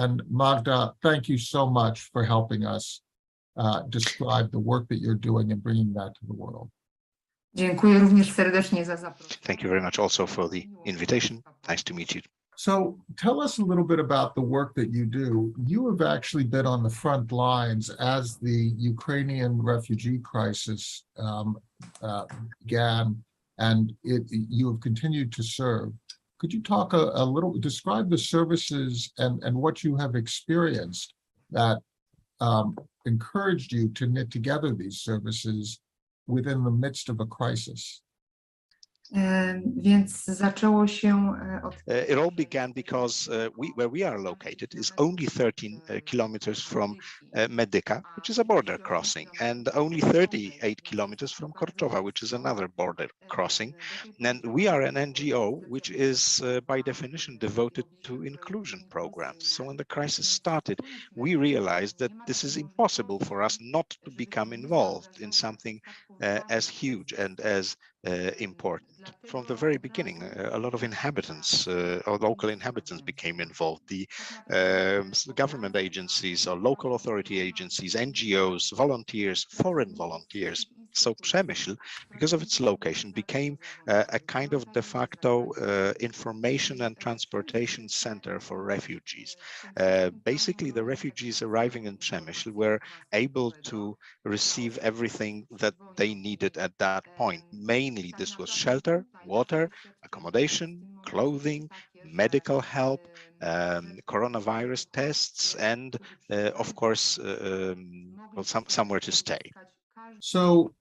And Magda, thank you so much for helping us describe the work that you're doing and bringing that to the world. Dziękuję również serdecznie za zaproszenie. Thank you very much also for the invitation. Nice to meet you. So tell us a little bit about the work that you do. You have actually been on the front lines as the Ukrainian refugee crisis began, and you have continued to serve. Could you talk a little, describe the services and what you have experienced that encouraged you to knit together these services within the midst of a crisis? Więc zaczęło się od... It all began because where we are located is only 13 kilometers from Medyka, which is a border crossing, and only 38 kilometers from Korczowa, which is another border crossing. And we are an NGO, which is by definition devoted to inclusion programs. So when the crisis started, we realized that this is impossible for us not to become involved in something as huge and as important. From the very beginning, a lot of inhabitants, or local inhabitants, became involved. The government agencies or local authority agencies, NGOs, volunteers, foreign volunteers. So Przemyśl, because of its location, became a kind of de facto information and transportation center for refugees. Basically, the refugees arriving in Przemyśl were able to receive everything that they needed at that point. Mainly, this was shelter, water, accommodation, clothing, medical help, coronavirus tests, and of course, somewhere to stay. So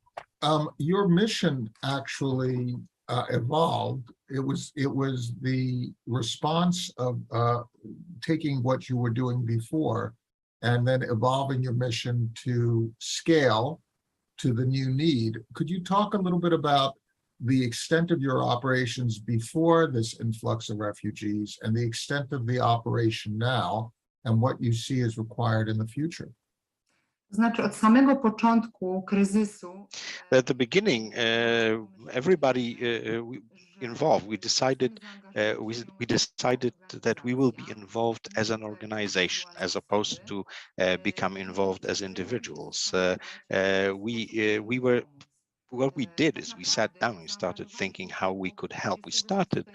your mission actually evolved. It was the response of taking what you were doing before and then evolving your mission to scale to the new need. Could you talk a little bit about the extent of your operations before this influx of refugees and the extent of the operation now and what you see is required in the future? Znaczy od samego początku kryzysu. At the beginning, everybody involved, we decided that we will be involved as an organization as opposed to become involved as individuals. What we did is we sat down, we started thinking how we could help. We started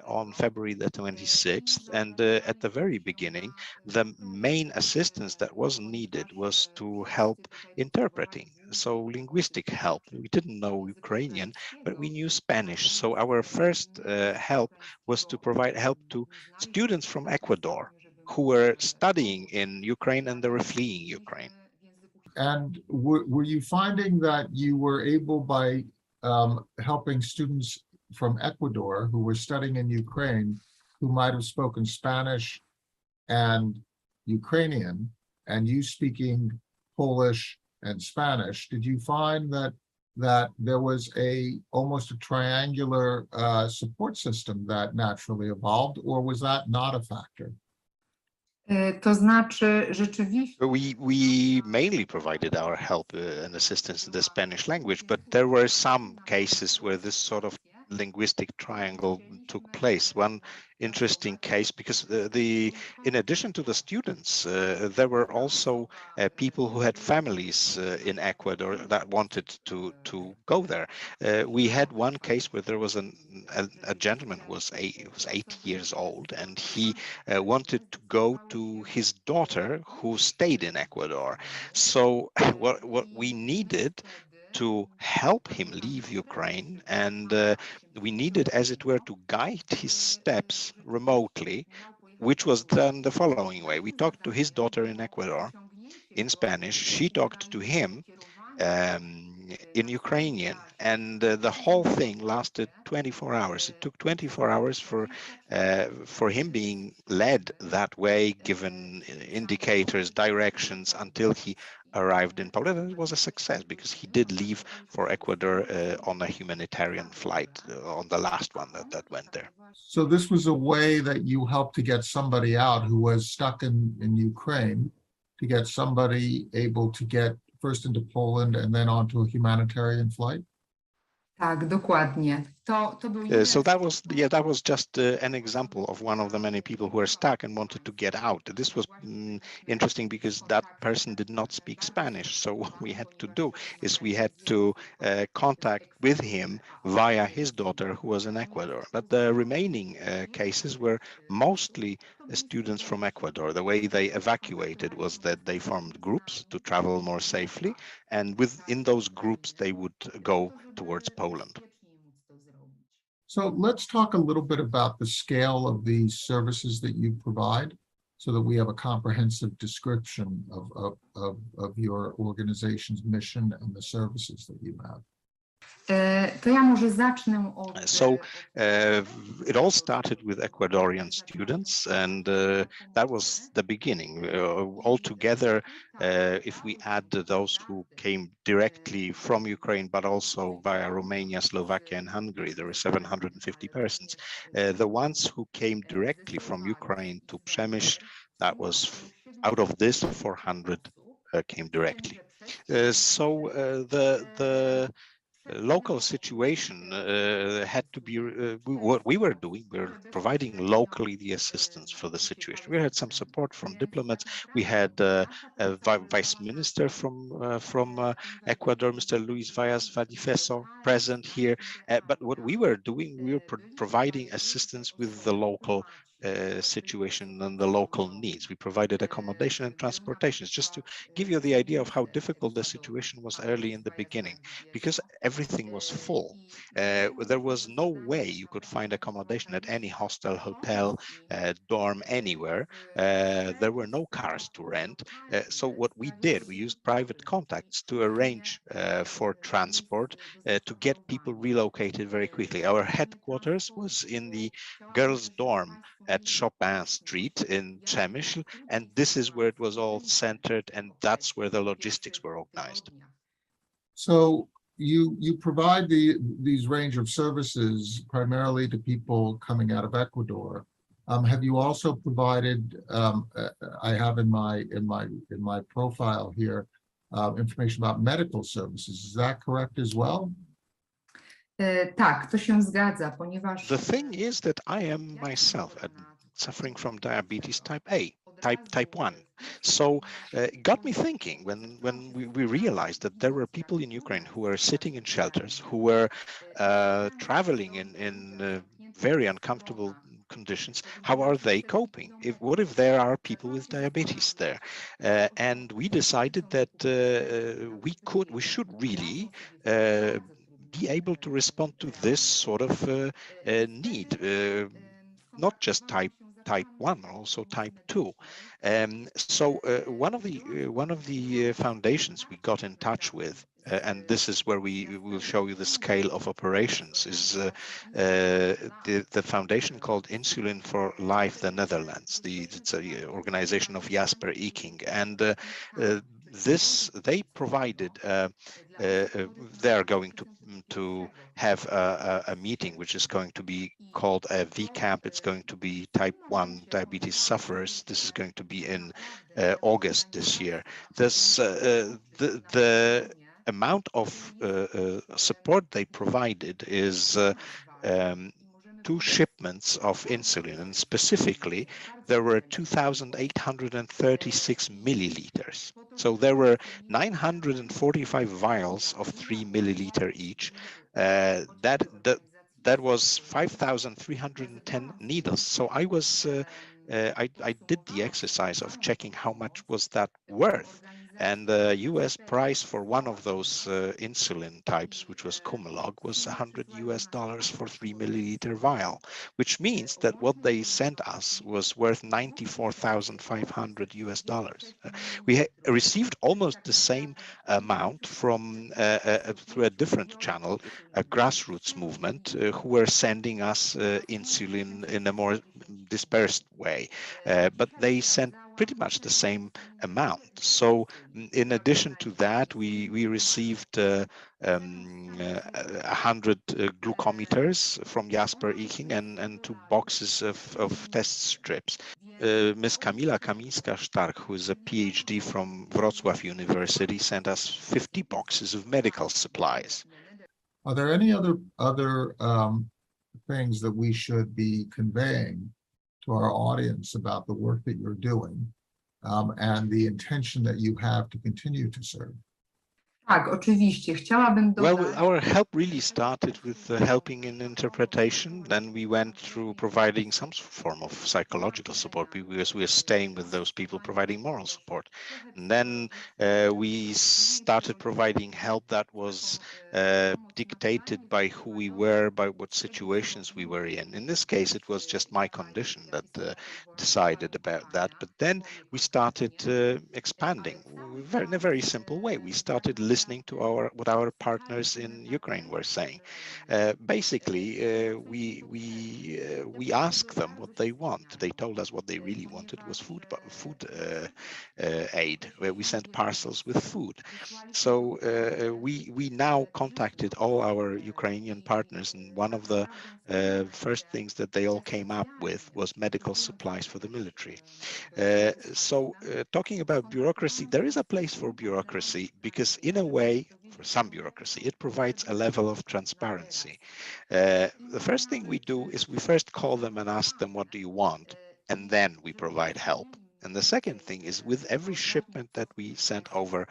on February the 26th, and at the very beginning, the main assistance that was needed was to help interpreting, so linguistic help. We didn't know Ukrainian, but we knew Spanish. So our first help was to provide help to students from Ecuador who were studying in Ukraine and they were fleeing Ukraine. And were you finding that you were able, by helping students from Ecuador who were studying in Ukraine, who might have spoken Spanish and Ukrainian, and you speaking Polish and Spanish, did you find that there was almost a triangular support system that naturally evolved, or was that not a factor? To znaczy rzeczywiście. We mainly provided our help and assistance in the Spanish language, but there were some cases where this sort of linguistic triangle took place. One interesting case, because in addition to the students, there were also people who had families in Ecuador that wanted to go there. We had one case where there was a gentleman who was 80 years old, and he wanted to go to his daughter who stayed in Ecuador. So what we needed to help him leave Ukraine, and we needed, as it were, to guide his steps remotely, which was done the following way. We talked to his daughter in Ecuador in Spanish. She talked to him in Ukrainian, and the whole thing lasted 24 hours. It took 24 hours for him being led that way, given indicators, directions, until he arrived in Poland. And it was a success because he did leave for Ecuador on a humanitarian flight, on the last one that went there. So this was a way that you helped to get somebody out who was stuck in Ukraine, to get somebody able to get first into Poland and then onto a humanitarian flight? Tak, dokładnie. So that was just an example of one of the many people who were stuck and wanted to get out. This was interesting because that person did not speak Spanish. So what we had to do is we had to contact with him via his daughter who was in Ecuador. But the remaining cases were mostly students from Ecuador. The way they evacuated was that they formed groups to travel more safely, and within those groups they would go towards Poland. So let's talk a little bit about the scale of the services that you provide so that we have a comprehensive description of your organization's mission and the services that you have. To ja może zacznę od... So it all started with Ecuadorian students, and that was the beginning. Altogether, if we add those who came directly from Ukraine, but also via Romania, Slovakia, and Hungary, there were 750 persons. The ones who came directly from Ukraine to Przemyśl, that was out of this 400 came directly. So the local situation had to be what we were doing. We were providing locally the assistance for the situation. We had some support from diplomats. We had a vice minister from Ecuador, Mr. Luis Vallas Vadifeso, present here. But what we were doing, we were providing assistance with the local situation and the local needs. We provided accommodation and transportation, just to give you the idea of how difficult the situation was early in the beginning, because everything was full. There was no way you could find accommodation at any hostel, hotel, dorm, anywhere. There were no cars to rent. So what we did, we used private contacts to arrange for transport to get people relocated very quickly. Our headquarters was in the girls' dorm at Chopin Street in Przemyśl, and this is where it was all centered, and that's where the logistics were organized. So you provide these range of services primarily to people coming out of Ecuador. Have you also provided? I have in my profile here information about medical services. Is that correct as well? Tak, to się zgadza, ponieważ... The thing is that I am myself suffering from diabetes type A, type 1. So it got me thinking when we realized that there were people in Ukraine who were sitting in shelters, who were traveling in very uncomfortable conditions. How are they coping? What if there are people with diabetes there? And we decided that we should really be able to respond to this sort of need, not just type 1, also type 2. So one of the foundations we got in touch with, and this is where we will show you the scale of operations, is the foundation called Insulin for Life, the Netherlands. It's an organization of Jasper Eking, and they provided. They are going to have a meeting which is going to be called a VCamp. It's going to be type 1 diabetes sufferers. This is going to be in August this year. The amount of support they provided is 2 shipments of insulin, and specifically there were 2,836 milliliters. So there were 945 vials of 3 milliliter each. That was 5,310 needles. So I was I did the exercise of checking how much was that worth, and the US price for one of those insulin types, which was Comelog, was $100 for 3 milliliter vial, which means that what they sent us was worth $94,500. We received almost the same amount from through a different channel, a grassroots movement, who were sending us insulin in a more dispersed way, but they sent pretty much the same amount. So in addition to that, we received 100 glucometers from Jasper Eking and 2 boxes of test strips. Ms. Kamila Kamińska-Stark, who is a PhD from Wrocław University, sent us 50 boxes of medical supplies. Are there any other things that we should be conveying to our audience about the work that you're doing, and the intention that you have to continue to serve? Tak, oczywiście. Chciałabym Well, dodać, our help really started with helping in interpretation. Then we went through providing some form of psychological support because we are staying with those people, providing moral support. And then we started providing help that was dictated by who we were, by what situations we were in. In this case, it was just my condition that decided about that. But then we started expanding in a very simple way. We started listening to what our partners in Ukraine were saying. Basically, we asked them what they want. They told us what they really wanted was food aid, where we sent parcels with food. So we now contacted all our Ukrainian partners, and one of the first things that they all came up with was medical supplies for the military. Talking about bureaucracy, there is a place for bureaucracy because in a way, for some bureaucracy, it provides a level of transparency. The first thing we do is we first call them and ask them, what do you want? And then we provide help. And the second thing is with every shipment that we send over,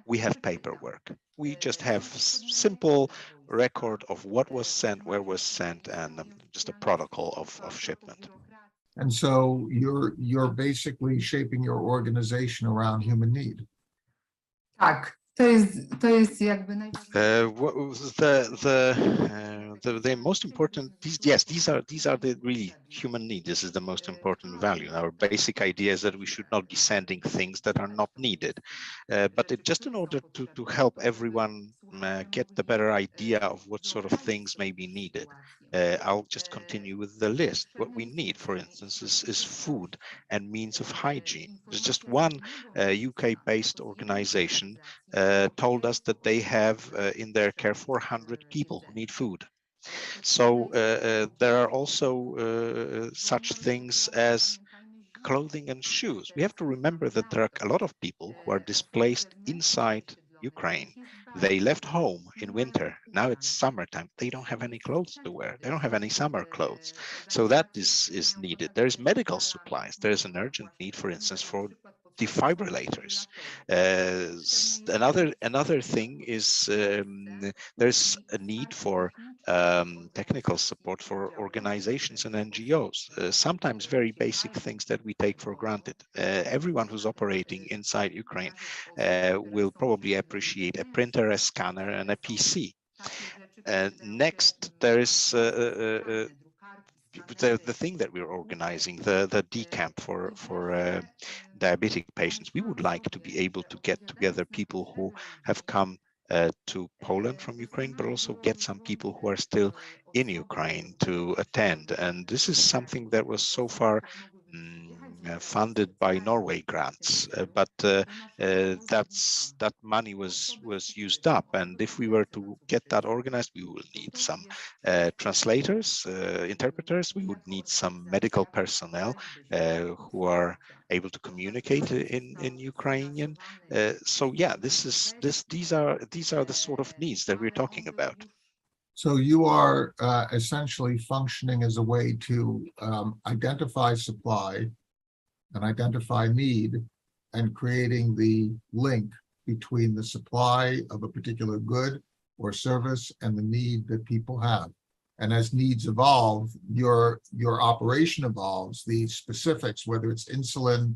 we have paperwork. We just have simple record of what was sent, where was sent, and just a protocol of shipment. And so you're basically shaping your organization around human need. tak, to jest jakby The most important, these are the really human need. This is the most important value. Our basic idea is that we should not be sending things that are not needed, but just in order to help everyone get the better idea of what sort of things may be needed. I'll just continue with the list. What we need, for instance, is food and means of hygiene. There's just one UK-based organization told us that they have in their care 400 people who need food. So there are also such things as clothing and shoes. We have to remember that there are a lot of people who are displaced inside Ukraine. They left home in winter. Now it's summertime. They don't have any clothes to wear. They don't have any summer clothes. So that is needed. There's medical supplies. There's an urgent need, for instance, for defibrillators. Another thing is there's a need for technical support for organizations and NGOs, sometimes very basic things that we take for granted. Everyone who's operating inside Ukraine will probably appreciate a printer, a scanner, and a PC. Next, there is the thing that we're organizing, the decamp for diabetic patients. We would like to be able to get together people who have come to Poland from Ukraine, but also get some people who are still in Ukraine to attend. And this is something that was so far funded by Norway grants, but that money was used up. And if we were to get that organized, we will need some translators, interpreters. We would need some medical personnel who are able to communicate in Ukrainian. So yeah, these are the sort of needs that we're talking about. So you are essentially functioning as a way to identify supply and identify need, and creating the link between the supply of a particular good or service and the need that people have. And as needs evolve, your operation evolves, the specifics, whether it's insulin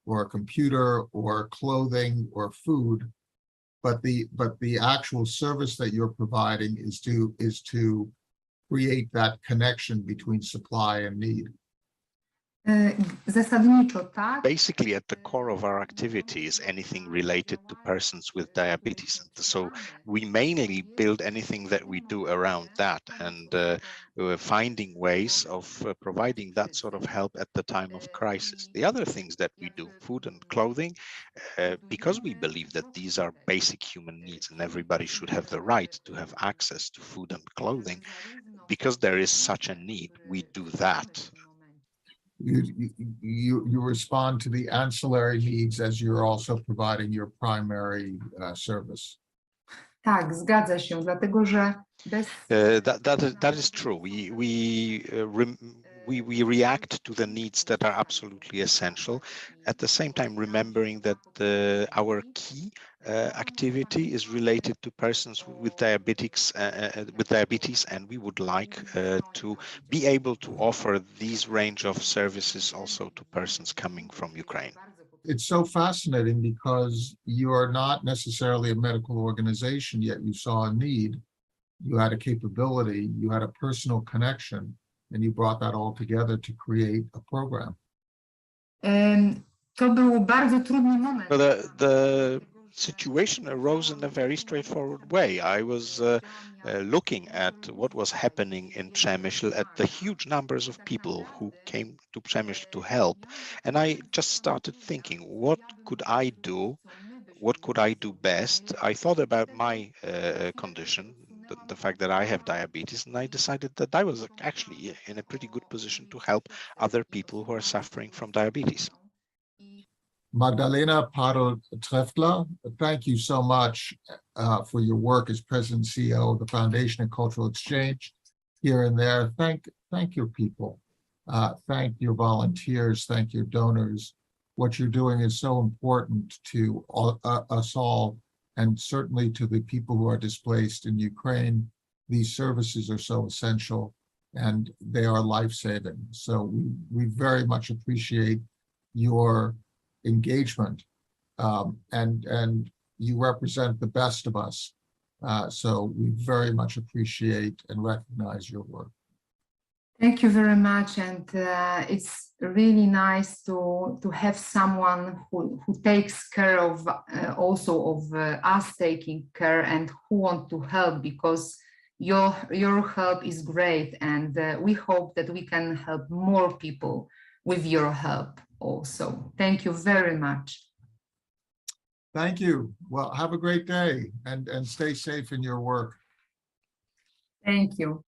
or a computer or clothing or food, but the actual service that you're providing is to create that connection between supply and need. zasadniczo tak. Basically, at the core of our activity is anything related to persons with diabetes. So we mainly build anything that we do around that, and we're finding ways of providing that sort of help at the time of crisis. The other things that we do, food and clothing, because we believe that these are basic human needs and everybody should have the right to have access to food and clothing, because there is such a need, we do that. You respond to the ancillary needs as you're also providing your primary service. Tak, zgadza się, dlatego że bez That is true. We react to the needs that are absolutely essential. At the same time, remembering that our key activity is related to persons with diabetes, and we would like to be able to offer these range of services also to persons coming from Ukraine. It's so fascinating because you are not necessarily a medical organization, yet you saw a need, you had a capability, you had a personal connection, and you brought that all together to create a program. To był bardzo trudny moment. So the situation arose in a very straightforward way. I was looking at what was happening in Przemyśl, at the huge numbers of people who came to Przemyśl to help. And I just started thinking, what could I do? What could I do best? I thought about my condition, the fact that I have diabetes, and I decided that I was actually in a pretty good position to help other people who are suffering from diabetes. Magdalena Pardel-Trefler, thank you so much for your work as President and CEO of the Foundation of Cultural Exchange here and there. Thank your people. Thank your volunteers. Thank your donors. What you're doing is so important to us all, and certainly to the people who are displaced in Ukraine. These services are so essential and they are life-saving. So we very much appreciate your engagement, and you represent the best of us. So we very much appreciate and recognize your work. Thank you very much, and it's really nice to have someone who takes care of also of us taking care and who want to help, because your help is great, and we hope that we can help more people with your help also. Thank you very much. Thank you. Well, have a great day and stay safe in your work. Thank you.